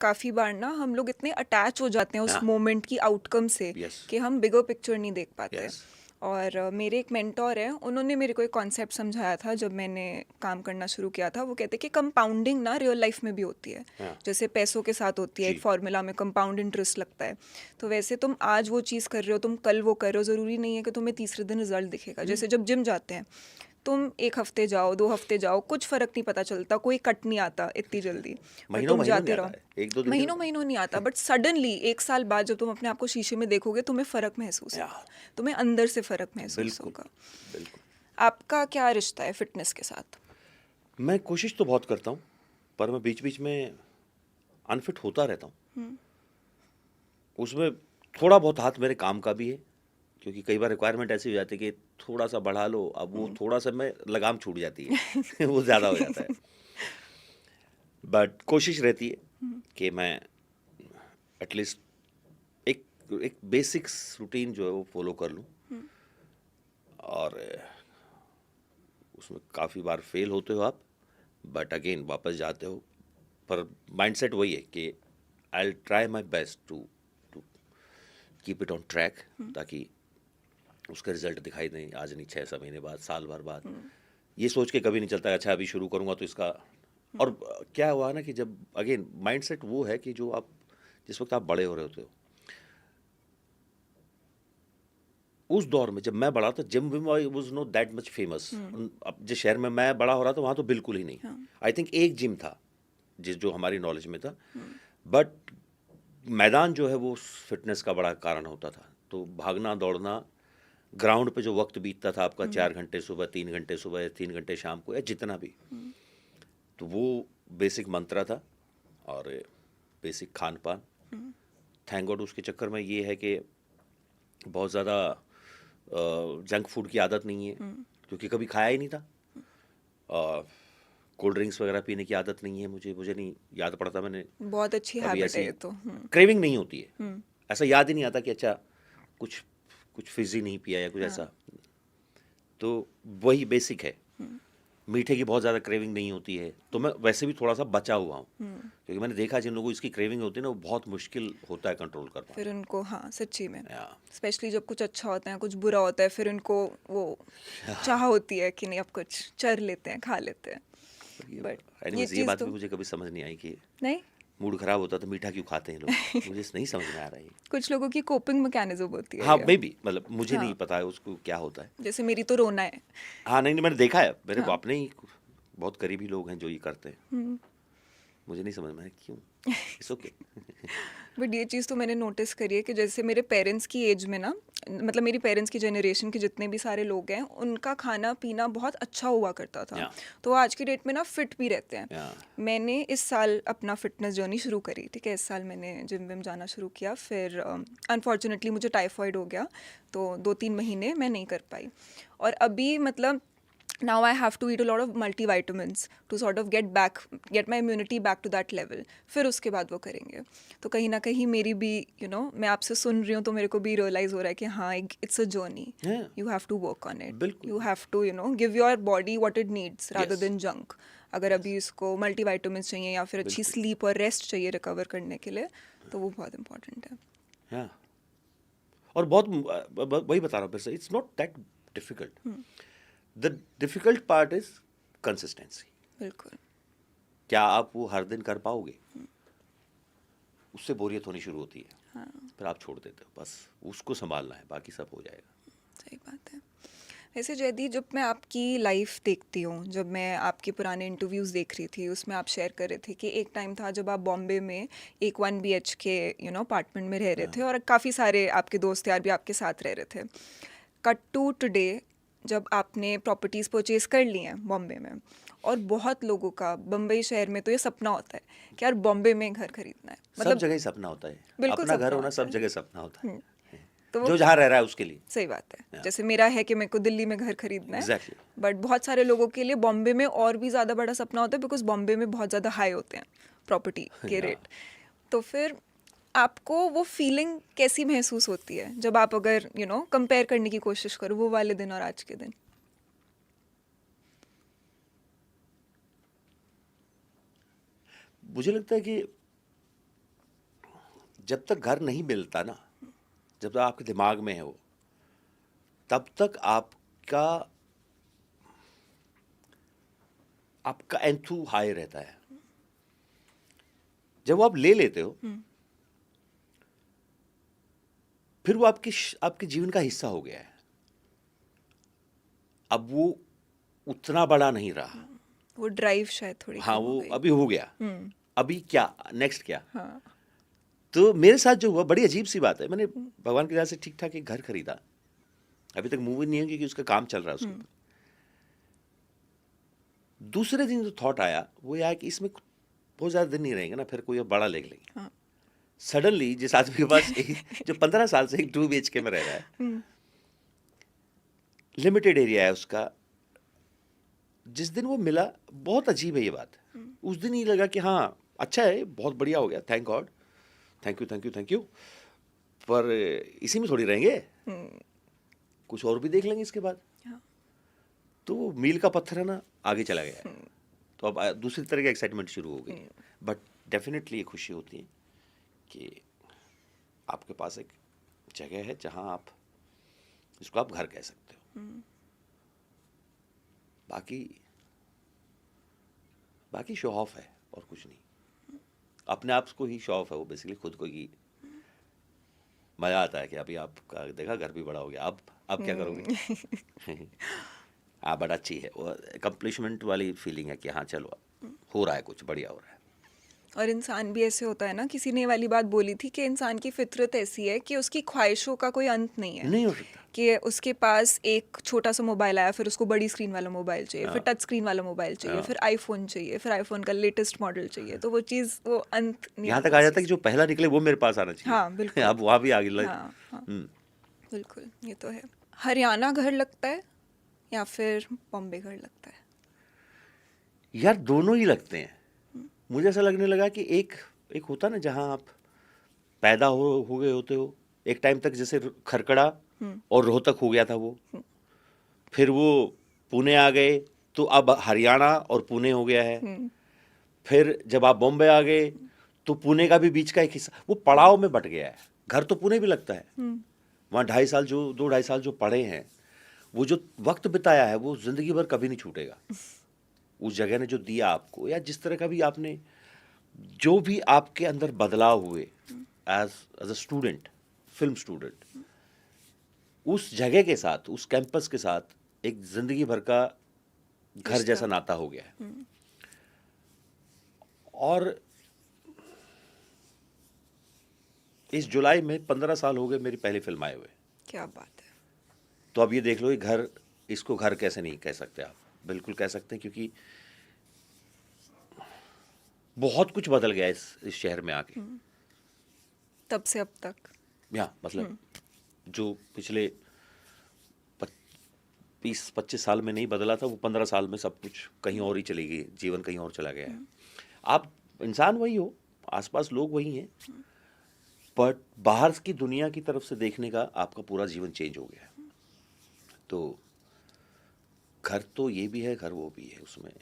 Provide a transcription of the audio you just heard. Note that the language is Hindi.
काफ़ी बार ना हम लोग इतने अटैच हो जाते हैं उस हाँ, मोमेंट की आउटकम से यस, कि हम बिगर पिक्चर नहीं देख पाते। यस, और मेरे एक मेंटोर हैं, उन्होंने मेरे को एक कॉन्सेप्ट समझाया था जब मैंने काम करना शुरू किया था। वो कहते कि कंपाउंडिंग ना रियल लाइफ में भी होती है, हाँ, जैसे पैसों के साथ होती है, एक जी, फार्मूला में कंपाउंड इंटरेस्ट लगता है। तो वैसे तुम आज वो चीज़ कर रहे हो, तुम कल वो कर रहे हो, ज़रूरी नहीं है कि तुम्हें तीसरे दिन रिजल्ट दिखेगा। हुँ, जैसे जब जिम जाते हैं, तुम 1 हफ्ते जाओ, 2 हफ्ते जाओ, कुछ फ़र्क नहीं पता चलता, कोई कट नहीं आता इतनी जल्दी। पर तुम महीनों-महीनों नहीं जाते आता रहो, है, 1-2 दिन के महीनों बाद महीनों नहीं आता, बट सडनली 1 साल बाद जब तुम अपने आप को शीशे में देखोगे, तुम्हें फ़र्क महसूस या होगा, तुम्हें अंदर से फ़र्क महसूस बिल्कुल, होगा। बिल्कुल। आपका क्या रिश्ता है फिटनेस के साथ? मैं कोशिश तो बहुत करता हूँ, पर मैं बीच-बीच में अनफिट होता रहता हूँ। हुँ, उसमें थोड़ा बहुत हाथ मेरे काम का भी है, क्योंकि कई बार रिक्वायरमेंट ऐसी हो जाती है कि थोड़ा-सा बढ़ा लो, अब वो हुँ। थोड़ा-सा में लगाम छूट जाती है, वो ज़्यादा हो जाता है। बट कोशिश रहती है हुँ, कि मैं एटलीस्ट एक एक बेसिक्स रूटीन जो है वो फ़ॉलो कर लूँ हुँ, और उसमें काफ़ी बार फेल होते हो आप, बट अगेन वापस जाते हो। पर माइंडसेट वही है कि I will try my best to to keep it on track, हुँ, ताकि उसका रिजल्ट दिखाई दें आज नहीं 6-6 महीने बाद, साल भर बाद। हुँ, ये सोच के कभी नहीं चलता अच्छा अभी शुरू करूँगा तो इसका। हुँ, और क्या हुआ ना कि जब अगेन माइंडसेट वो है कि जो आप जिस वक्त आप बड़े हो रहे होते हो, उस दौर में जब मैं बड़ा था जिम विम I was not that much famous. हुँ, अब जिस शहर में मैं बड़ा हो रहा था वहाँ तो बिल्कुल ही नहीं। हाँ, आई थिंक एक जिम था जिस जो हमारी नॉलेज में था, हुँ, बट मैदान जो है वो फिटनेस का बड़ा कारण होता था। तो भागना दौड़ना, ग्राउंड पे जो वक्त बीतता था आपका, हुँ, 4 घंटे सुबह, 3 घंटे सुबह, 3 घंटे शाम को, या जितना भी, हुँ, तो वो बेसिक मंत्रा था। और बेसिक खान पान, हुँ, थैंक गॉड उसके चक्कर में ये है कि बहुत ज़्यादा जंक फूड की आदत नहीं है, हुँ, क्योंकि कभी खाया ही नहीं था। कोल्ड ड्रिंक्स वगैरह पीने की आदत नहीं है मुझे, नहीं याद पड़ता मैंने बहुत अच्छी कभी हैबिट है ऐसी ये तो। हुँ, क्रेविंग नहीं होती है। हुँ, ऐसा याद ही नहीं आता कि अच्छा कुछ कुछ फिजी नहीं पिया या कुछ हाँ, ऐसा। तो वही बेसिक है। हुँ, मीठे की बहुत ज़्यादा क्रेविंग नहीं होती है, तो मैं वैसे भी थोड़ा सा बचा हुआ हूँ, हुँ। क्योंकि मैंने देखा जिन लोगों को इसकी क्रेविंग होती है ना वो बहुत मुश्किल होता है कंट्रोल कर फिर पाना। उनको, हाँ, सच्ची में, या स्पेशली जब कुछ अच्छा होता है, कुछ बुरा होता है, फिर उनको वो चाह होती है कि नहीं अब कुछ चर लेते हैं, खा लेते हैं। ये बट ये एनीवेज ये चीज़ बात भी तो मुझे कभी समझ नहीं आई कि नहीं। मूड खराब होता तो मीठा क्यों खाते हैं लोग, मुझे नहीं समझ में आ रहा है ये। कुछ लोगों की कोपिंग मैकेनिज्म होती है हाँ ये। मे बी, मतलब मुझे नहीं हाँ, पता है उसको क्या होता है। जैसे मेरी तो रोना है। हाँ नहीं नहीं, मैंने देखा है, मेरे हाँ, अपने ही बहुत करीबी लोग हैं जो ये करते हैं। हुँ। मुझे नहीं समझ में आया क्यों। It's okay. बट ये चीज़ तो मैंने नोटिस करी है कि जैसे मेरे पेरेंट्स की एज में ना, मतलब मेरी पेरेंट्स की जनरेशन के जितने भी सारे लोग हैं, उनका खाना पीना बहुत अच्छा हुआ करता था। या तो आज की डेट में ना फिट भी रहते हैं। या मैंने इस साल अपना फिटनेस जर्नी शुरू करी, ठीक है, इस साल मैंने जिम विम जाना शुरू किया। फिर अनफॉर्चुनेटली मुझे टाइफॉइड हो गया, तो 2-3 महीने मैं नहीं कर पाई। और अभी मतलब now I have to eat a lot of multivitamins to sort of get my immunity back to that level. फिर उसके बाद वो करेंगे। तो कहीं ना कहीं मेरी भी मैं आपसे सुन रही हूँ तो मेरे को भी रियलाइज़ हो रहा है कि हाँ, it's a journey, you have to work on it, बिल्कुल। You have to give your body what it needs rather yes than junk. अगर यस अभी इसको मल्टीविटामिन्स चाहिए या फिर अच्छी बिल्कुल। स्लीप और रेस्ट चाहिए रिकवर करने के लिए, तो वो बहुत इंपॉर्टेंट है। हाँ, और बहुत वही बता रहा हूँ फिर से, it's not that difficult. Hmm, the difficult part is consistency. बिल्कुल। क्या आप वो हर दिन कर पाओगे, उससे बोरियत होनी शुरू होती है, हाँ, फिर आप छोड़ देते हो। बस उसको संभालना है, बाकी सब हो जाएगा। सही बात है। वैसे जयदी, जब मैं आपकी लाइफ देखती हूँ, जब मैं आपके पुराने इंटरव्यूज़ देख रही थी, उसमें आप शेयर कर रहे थे कि एक टाइम था जब आप बॉम्बे में एक 1 BHK अपार्टमेंट में रह रहे थे, हाँ, और काफ़ी सारे आपके दोस्त यार भी आपके साथ रह रहे थे। कट टू टुडे, जब आपने प्रॉपर्टीज़ परचेज कर ली हैं बॉम्बे में, और बहुत लोगों का बम्बई शहर में तो ये सपना होता है कि यार बॉम्बे में घर खरीदना है, सब मतलब जगह ही सपना होता है। बिल्कुल अपना घर सपना होना होता सब है। जगह सपना होता हम्म, है, तो वो जो जहाँ रह रहा है उसके लिए। सही बात है। या जैसे मेरा है कि मेरे को दिल्ली में घर खरीदना है, एग्जैक्टली। बट बहुत सारे लोगों के लिए बॉम्बे में और भी ज़्यादा बड़ा सपना होता है, बिकॉज बॉम्बे में बहुत ज़्यादा हाई होते हैं प्रॉपर्टी के या रेट। तो फिर आपको वो फीलिंग कैसी महसूस होती है जब आप अगर कंपेयर करने की कोशिश करो वो वाले दिन और आज के दिन? मुझे लगता है कि जब तक घर नहीं मिलता ना, जब तक आपके दिमाग में है वो, तब तक आपका आपका एंथू हाई रहता है। जब वो आप ले लेते हो, फिर वो आपके जीवन का हिस्सा हो गया है। अब वो उतना बड़ा नहीं रहा। वो ड्राइव शायद थोड़ी हाँ, कम हो वो गई। अभी हो गया। अभी क्या, नेक्स्ट क्या? हाँ। तो मेरे साथ जो हुआ, बड़ी अजीब सी बात है, मैंने भगवान की दया से ठीक ठाक एक घर खरीदा, अभी तक मूव नहीं है क्योंकि उसका काम चल रहा है उसके ऊपर। दूसरे दिन जो थॉट आया वो यह है कि इसमें बहुत ज्यादा दिन नहीं रहेंगे ना, फिर कोई और बड़ा ले लेंगे। हाँ। सडनली जिस आदमी के पास जो 15 साल से एक 2 BHK में रह रहा है, लिमिटेड एरिया है उसका, जिस दिन वो मिला, बहुत अजीब है ये बात। उस दिन ही लगा कि हाँ अच्छा है, बहुत बढ़िया हो गया, thank God, thank you thank you thank you, पर इसी में थोड़ी रहेंगे, कुछ और भी देख लेंगे इसके बाद। हाँ। तो वो मील का पत्थर है ना, आगे चला गया। तो अब दूसरी तरह की एक्साइटमेंट शुरू हो गई। बट डेफिनेटली ये खुशी होती है कि आपके पास एक जगह है जहां आप इसको आप घर कह सकते हो। बाकी शो ऑफ है और कुछ नहीं। अपने आप को ही शो ऑफ है वो, बेसिकली खुद को ही मजा आता है कि अभी आपका देखा घर भी बड़ा हो गया, अब क्या करोगे? हाँ, बट अच्छी है वो, अकम्प्लिशमेंट वाली फीलिंग है कि हाँ चलो हो रहा है, कुछ बढ़िया हो रहा है। और इंसान भी ऐसे होता है ना, किसी ने ये वाली बात बोली थी कि इंसान की फितरत ऐसी है कि उसकी ख्वाहिशों का कोई अंत नहीं है। नहीं हो सकता। कि उसके पास एक छोटा सा मोबाइल आया, फिर उसको बड़ी स्क्रीन वाला मोबाइल चाहिए, फिर टच स्क्रीन वाला मोबाइल चाहिए, फिर आईफोन चाहिए, फिर आईफोन का लेटेस्ट मॉडल चाहिए। तो वो चीज़, वो अंत नहीं यहाँ आता तक आ उस जाता है कि जो पहला निकले वो मेरे पास आना चाहिए। हाँ, बिल्कुल। अब वहाँ भी आगे चीज़। लग। हाँ, हाँ, बिल्कुल, ये तो है। हरियाणा घर लगता है या फिर बॉम्बे घर लगता है? यार दोनों ही लगते हैं। मुझे ऐसा लगने लगा कि एक होता ना जहाँ आप पैदा हो गए होते हो, एक टाइम तक जैसे खरकड़ा और रोहतक हो गया था वो, फिर वो पुणे आ गए, तो अब हरियाणा और पुणे हो गया है। फिर जब आप बॉम्बे आ गए तो पुणे का भी बीच का एक हिस्सा वो पड़ाव में बट गया है। घर तो पुणे भी लगता है, वहाँ 2-2.5 साल जो पढ़े हैं, वो जो वक्त बिताया है, वो जिंदगी भर कभी नहीं छूटेगा। उस जगह ने जो दिया आपको, या जिस तरह का भी आपने, जो भी आपके अंदर बदलाव हुए as a student, film student, उस जगह के साथ, उस कैंपस के साथ एक जिंदगी भर का घर जैसा नाता हो गया है। और इस जुलाई में 15 साल हो गए मेरी पहली फिल्म आए हुए। क्या बात है। तो अब ये देख लो, ये घर, इसको घर कैसे नहीं कह सकते आप? बिल्कुल कह सकते हैं, क्योंकि बहुत कुछ बदल गया इस शहर में आके। तब से अब तक? या मतलब जो पिछले 20-25 साल में नहीं बदला था, वो 15 साल में सब कुछ कहीं और ही चली गई, जीवन कहीं और चला गया है। आप इंसान वही हो, आसपास लोग वही हैं, बट बाहर की दुनिया की तरफ से देखने का आपका पूरा जीवन चेंज हो गया है। तो घर तो ये भी है, घर वो भी है, उसमें